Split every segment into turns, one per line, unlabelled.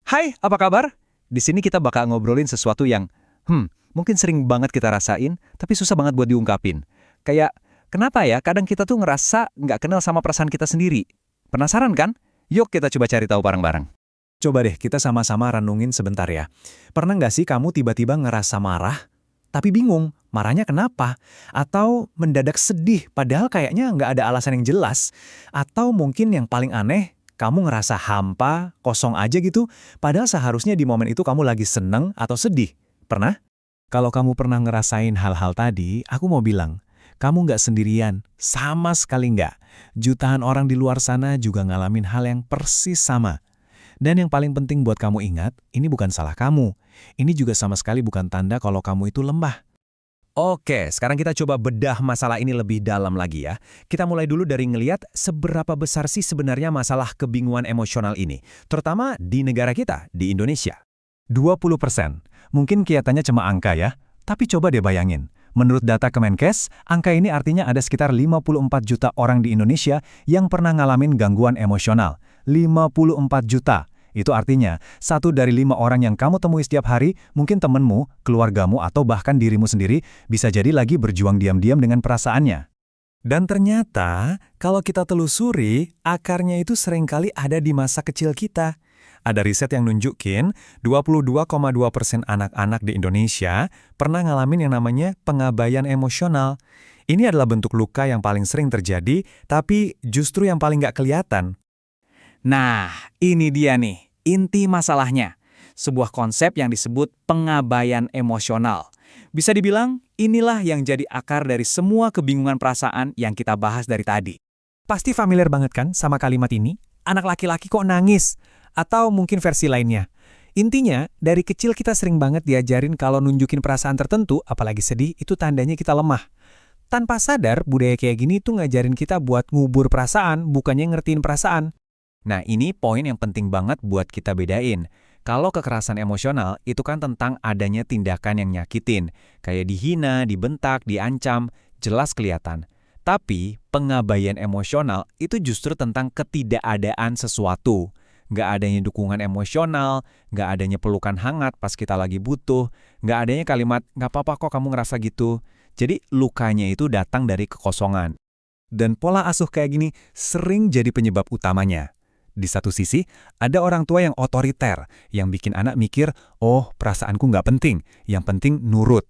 Hai, apa kabar? Di sini kita bakal ngobrolin sesuatu yang, mungkin sering banget kita rasain, tapi susah banget buat diungkapin. Kayak, kenapa ya kadang kita tuh ngerasa nggak kenal sama perasaan kita sendiri? Penasaran kan? Yuk kita coba cari tahu bareng-bareng.
Coba deh kita sama-sama renungin sebentar ya. Pernah nggak sih kamu tiba-tiba ngerasa marah, tapi bingung, marahnya kenapa? Atau mendadak sedih, padahal kayaknya nggak ada alasan yang jelas? Atau mungkin yang paling aneh, kamu ngerasa hampa, kosong aja gitu, padahal seharusnya di momen itu kamu lagi seneng atau sedih. Pernah? Kalau kamu pernah ngerasain hal-hal tadi, aku mau bilang, kamu nggak sendirian, sama sekali nggak. Jutaan orang di luar sana juga ngalamin hal yang persis sama. Dan yang paling penting buat kamu ingat, ini bukan salah kamu. Ini juga sama sekali bukan tanda kalau kamu itu lemah.
Oke, sekarang kita coba bedah masalah ini lebih dalam lagi ya. Kita mulai dulu dari ngeliat seberapa besar sih sebenarnya masalah kebingungan emosional ini, terutama di negara kita, di Indonesia.
20%. Mungkin kelihatannya cuma angka ya, tapi coba deh bayangin. Menurut data Kemenkes, angka ini artinya ada sekitar 54 juta orang di Indonesia yang pernah ngalamin gangguan emosional. 54 juta. Itu artinya, 1 dari 5 orang yang kamu temui setiap hari, mungkin temenmu, keluargamu, atau bahkan dirimu sendiri, bisa jadi lagi berjuang diam-diam dengan perasaannya. Dan ternyata, kalau kita telusuri, akarnya itu seringkali ada di masa kecil kita. Ada riset yang nunjukin 22,2% anak-anak di Indonesia pernah ngalamin yang namanya pengabaian emosional. Ini adalah bentuk luka yang paling sering terjadi, tapi justru yang paling nggak kelihatan.
Nah, ini dia nih, inti masalahnya. Sebuah konsep yang disebut pengabaian emosional. Bisa dibilang, inilah yang jadi akar dari semua kebingungan perasaan yang kita bahas dari tadi.
Pasti familiar banget kan sama kalimat ini? Anak laki-laki kok nangis? Atau mungkin versi lainnya. Intinya, dari kecil kita sering banget diajarin kalau nunjukin perasaan tertentu, apalagi sedih, itu tandanya kita lemah. Tanpa sadar, budaya kayak gini tuh ngajarin kita buat ngubur perasaan, bukannya ngertiin perasaan.
Nah, ini poin yang penting banget buat kita bedain. Kalau kekerasan emosional, itu kan tentang adanya tindakan yang nyakitin. Kayak dihina, dibentak, diancam, jelas kelihatan. Tapi, pengabaian emosional itu justru tentang ketidakadaan sesuatu. Nggak adanya dukungan emosional, nggak adanya pelukan hangat pas kita lagi butuh, nggak adanya kalimat, nggak apa-apa kok kamu ngerasa gitu. Jadi, lukanya itu datang dari kekosongan. Dan pola asuh kayak gini sering jadi penyebab utamanya. Di satu sisi, ada orang tua yang otoriter, yang bikin anak mikir, oh perasaanku nggak penting, yang penting nurut.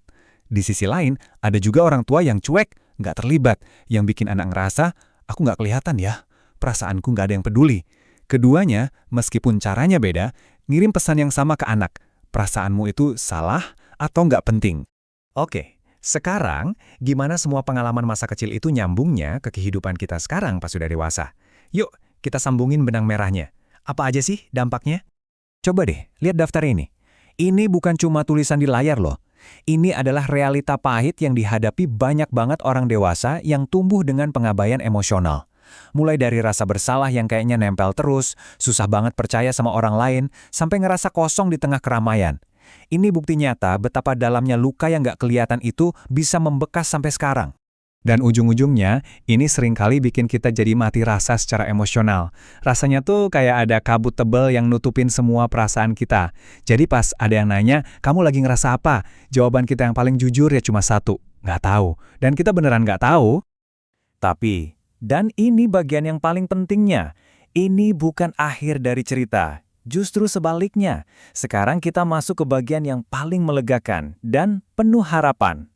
Di sisi lain, ada juga orang tua yang cuek, nggak terlibat, yang bikin anak ngerasa, aku nggak kelihatan ya, perasaanku nggak ada yang peduli. Keduanya, meskipun caranya beda, ngirim pesan yang sama ke anak, perasaanmu itu salah atau nggak penting. Oke, sekarang gimana semua pengalaman masa kecil itu nyambungnya ke kehidupan kita sekarang pas sudah dewasa? Yuk, kita sambungin benang merahnya. Apa aja sih dampaknya? Coba deh, lihat daftar ini. Ini bukan cuma tulisan di layar loh. Ini adalah realita pahit yang dihadapi banyak banget orang dewasa yang tumbuh dengan pengabaian emosional. Mulai dari rasa bersalah yang kayaknya nempel terus, susah banget percaya sama orang lain, sampai ngerasa kosong di tengah keramaian. Ini bukti nyata betapa dalamnya luka yang nggak kelihatan itu bisa membekas sampai sekarang. Dan ujung-ujungnya, ini seringkali bikin kita jadi mati rasa secara emosional. Rasanya tuh kayak ada kabut tebal yang nutupin semua perasaan kita. Jadi pas ada yang nanya, kamu lagi ngerasa apa? Jawaban kita yang paling jujur ya cuma satu, nggak tahu. Dan kita beneran nggak tahu. Tapi, dan ini bagian yang paling pentingnya, ini bukan akhir dari cerita. Justru sebaliknya, sekarang kita masuk ke bagian yang paling melegakan dan penuh harapan.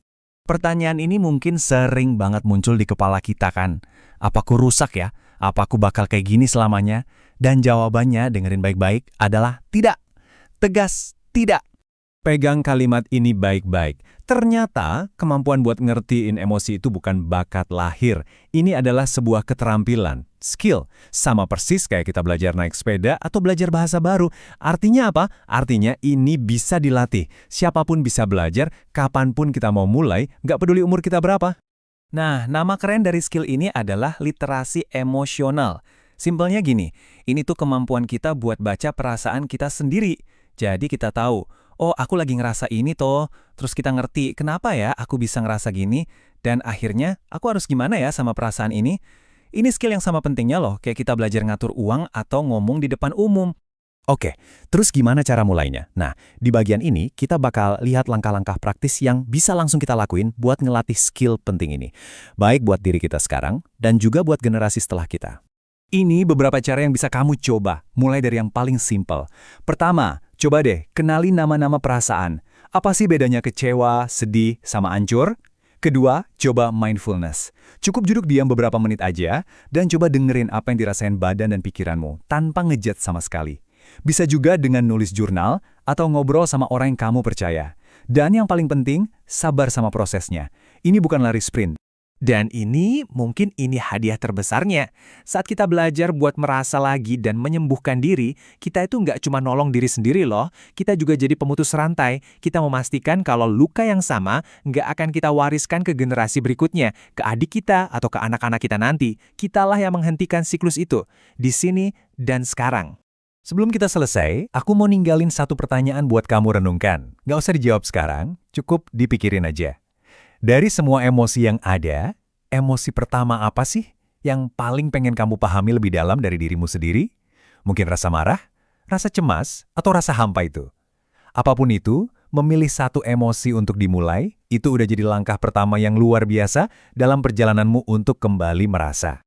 Pertanyaan ini mungkin sering banget muncul di kepala kita kan. Apa aku rusak ya? Apa aku bakal kayak gini selamanya? Dan jawabannya, dengerin baik-baik, adalah tidak. Tegas, tidak. Pegang kalimat ini baik-baik. Ternyata, kemampuan buat ngertiin emosi itu bukan bakat lahir. Ini adalah sebuah keterampilan, skill. Sama persis kayak kita belajar naik sepeda atau belajar bahasa baru. Artinya apa? Artinya ini bisa dilatih. Siapapun bisa belajar, kapanpun kita mau mulai, nggak peduli umur kita berapa. Nah, nama keren dari skill ini adalah literasi emosional. Simpelnya gini, ini tuh kemampuan kita buat baca perasaan kita sendiri. Jadi kita tahu, oh aku lagi ngerasa ini toh, terus kita ngerti kenapa ya aku bisa ngerasa gini, dan akhirnya aku harus gimana ya sama perasaan ini. Ini skill yang sama pentingnya loh, kayak kita belajar ngatur uang atau ngomong di depan umum.
Oke, terus gimana cara mulainya? Nah, di bagian ini kita bakal lihat langkah-langkah praktis yang bisa langsung kita lakuin buat ngelatih skill penting ini. Baik buat diri kita sekarang, dan juga buat generasi setelah kita. Ini beberapa cara yang bisa kamu coba, mulai dari yang paling simpel. Pertama, coba deh kenali nama-nama perasaan. Apa sih bedanya kecewa, sedih, sama ancur? Kedua, coba mindfulness. Cukup duduk diam beberapa menit aja, dan coba dengerin apa yang dirasain badan dan pikiranmu, tanpa ngejudge sama sekali. Bisa juga dengan nulis jurnal atau ngobrol sama orang yang kamu percaya. Dan yang paling penting, sabar sama prosesnya. Ini bukan lari sprint.
Dan mungkin ini hadiah terbesarnya. Saat kita belajar buat merasa lagi dan menyembuhkan diri, kita itu nggak cuma nolong diri sendiri loh, kita juga jadi pemutus rantai. Kita memastikan kalau luka yang sama nggak akan kita wariskan ke generasi berikutnya, ke adik kita atau ke anak-anak kita nanti. Kitalah yang menghentikan siklus itu, di sini dan sekarang.
Sebelum kita selesai, aku mau ninggalin satu pertanyaan buat kamu renungkan. Nggak usah dijawab sekarang, cukup dipikirin aja. Dari semua emosi yang ada, emosi pertama apa sih yang paling pengen kamu pahami lebih dalam dari dirimu sendiri? Mungkin rasa marah, rasa cemas, atau rasa hampa itu? Apapun itu, memilih satu emosi untuk dimulai, itu udah jadi langkah pertama yang luar biasa dalam perjalananmu untuk kembali merasa.